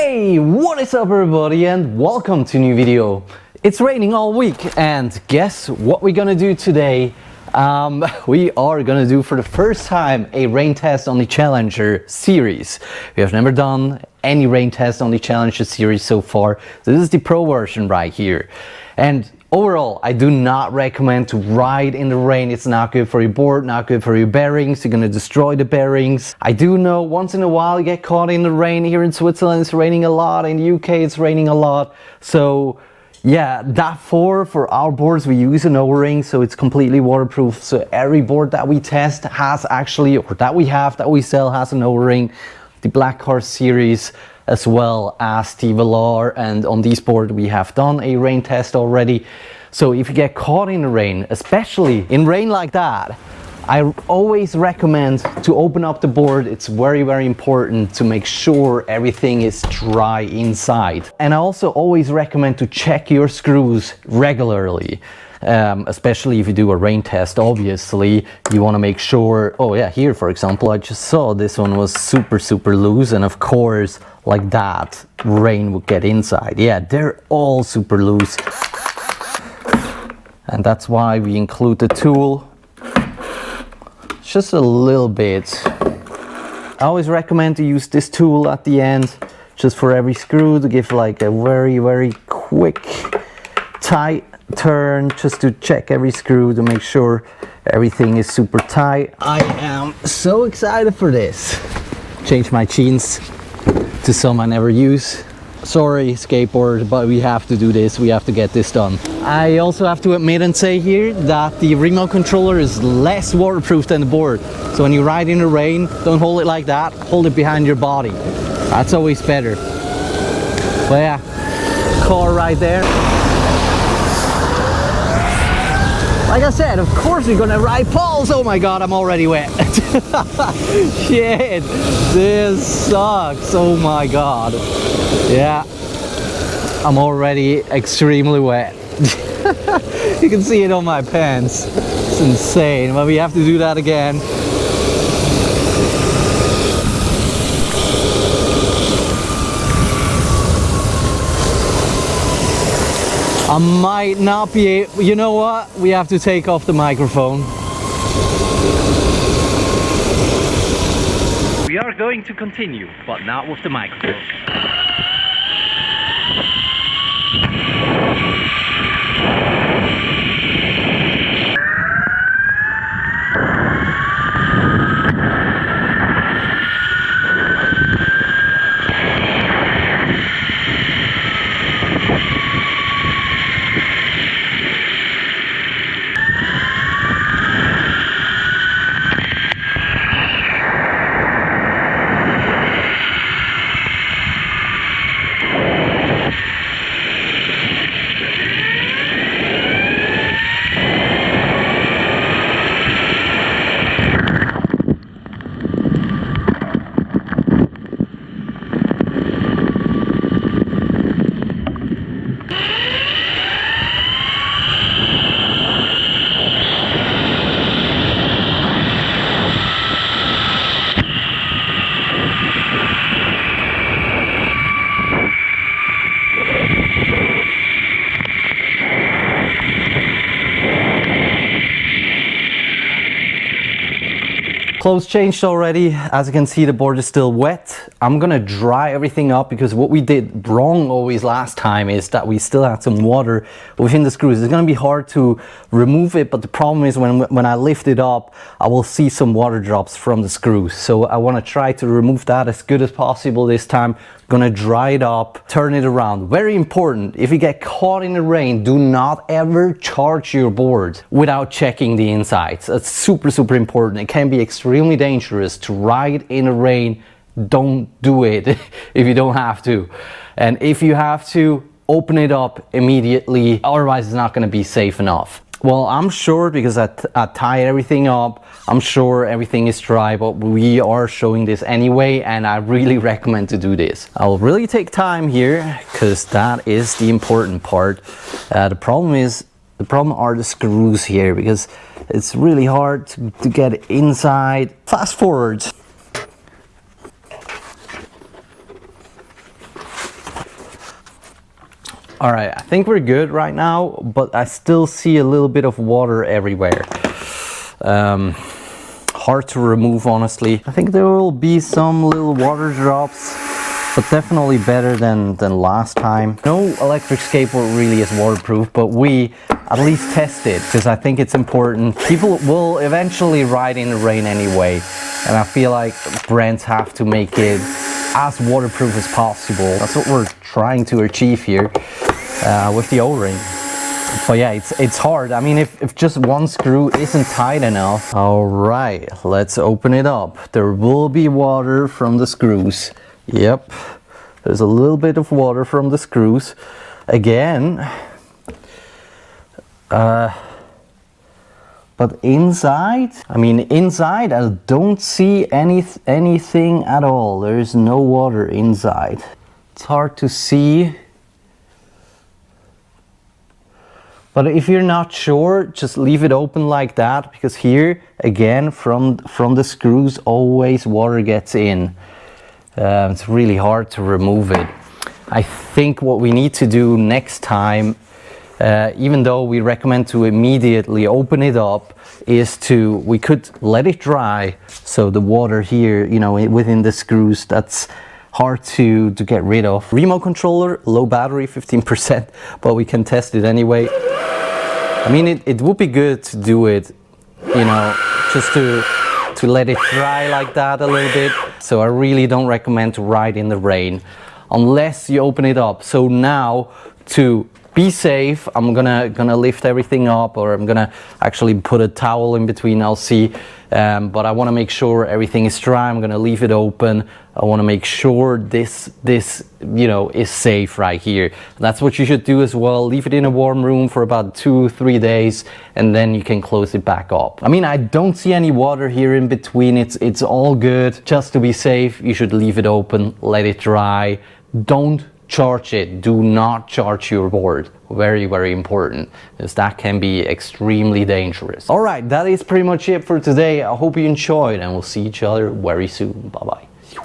Hey, what is up everybody and welcome to a new video. It's raining all week and guess what we're gonna do today? We are gonna do for the first time a rain test on the Challenger series. We have never done any rain test on the Challenger series so far. This is the pro version right here. And overall, I do not recommend to ride in the rain. It's not good for your board, not good for your bearings. You're gonna destroy the bearings. I do know once in a while you get caught in the rain. Here in Switzerland it's raining a lot, in the UK it's raining a lot. So yeah, that for our boards we use an O-ring, so it's completely waterproof. So every board that we test has actually, or that we sell has an O-ring. The Black Horse series as well as the Velar, and on these boards we have done a rain test already. So if you get caught in the rain, especially in rain like that, I always recommend to open up the board. It's very important to make sure everything is dry inside. And I also always recommend to check your screws regularly. Especially if you do a rain test, obviously you want to make sure. Oh yeah, here for example I just saw this one was super loose, and of course like that rain would get inside. Yeah, they're all super loose, and that's why we include the tool just a little bit. I always recommend to use this tool at the end just for every screw to give like a very quick tight turn, just to check every screw to make sure everything is super tight. I am so excited for this. Change my jeans to some I never use. Sorry skateboard, but we have to do this. We have to get this done. I also have to admit and say here that the remote controller is less waterproof than the board. So when you ride in the rain, don't hold it like that. Hold it behind your body. That's always better. But yeah, car right there. Like I said, of course we're gonna ride poles. Oh my god, I'm already wet. Shit, this sucks. Oh my god. Yeah, I'm already extremely wet. You can see it on my pants. It's insane, but we have to do that again. I might not be able, you know what? We have to take off the microphone. We are going to continue, but not with the microphone. Clothes changed already. As you can see, the board is still wet. I'm gonna dry everything up because what we did wrong always last time is that we still had some water within the screws. It's gonna be hard to remove it, but the problem is when I lift it up, I will see some water drops from the screws. So I wanna try to remove that as good as possible this time. Gonna dry it up, turn it around. Very important, if you get caught in the rain, do not ever charge your board without checking the insides. That's super important. It can be extremely dangerous to ride in the rain. Don't do it if you don't have to. And if you have to, open it up immediately, otherwise it's not gonna be safe enough. Well, I'm sure, because I tied everything up, I'm sure everything is dry, but we are showing this anyway, and I really recommend to do this. I'll really take time here, because that is the important part. The problem are the screws here, because it's really hard to get inside. Fast forward. All right, I think we're good right now, but I still see a little bit of water everywhere. Hard to remove, honestly. I think there will be some little water drops, but definitely better than last time. No electric skateboard really is waterproof, but we at least test it because I think it's important. People will eventually ride in the rain anyway, and I feel like brands have to make it as waterproof as possible. That's what we're trying to achieve here with the O-ring. But yeah, it's hard. I mean, if just one screw isn't tight enough. All right, let's open it up. There will be water from the screws. Yep, there's a little bit of water from the screws. Again, but inside, I mean, inside I don't see anything at all. There's no water inside. It's hard to see. But if you're not sure, just leave it open like that, because here, again, from the screws, always water gets in. It's really hard to remove it. I think what we need to do next time, even though we recommend to immediately open it up, is we could let it dry, so the water here, you know, within the screws, that's hard to get rid of. Remote controller, low battery, 15%, but we can test it anyway. I mean, it would be good to do it, you know, just to let it dry like that a little bit. So I really don't recommend to ride in the rain unless you open it up. So now, to be safe, I'm gonna lift everything up, or I'm gonna actually put a towel in between, I'll see. But I want to make sure everything is dry. I'm gonna leave it open. I want to make sure this you know, is safe right here. That's what you should do as well. Leave it in a warm room for about 2-3 days, and then you can close it back up. I mean, I don't see any water here in between. It's all good. Just to be safe, you should leave it open, let it dry. Don't charge it. Do not charge your board. Very, very important, because that can be extremely dangerous. All right, that is pretty much it for today. I hope you enjoyed, and we'll see each other very soon. Bye bye.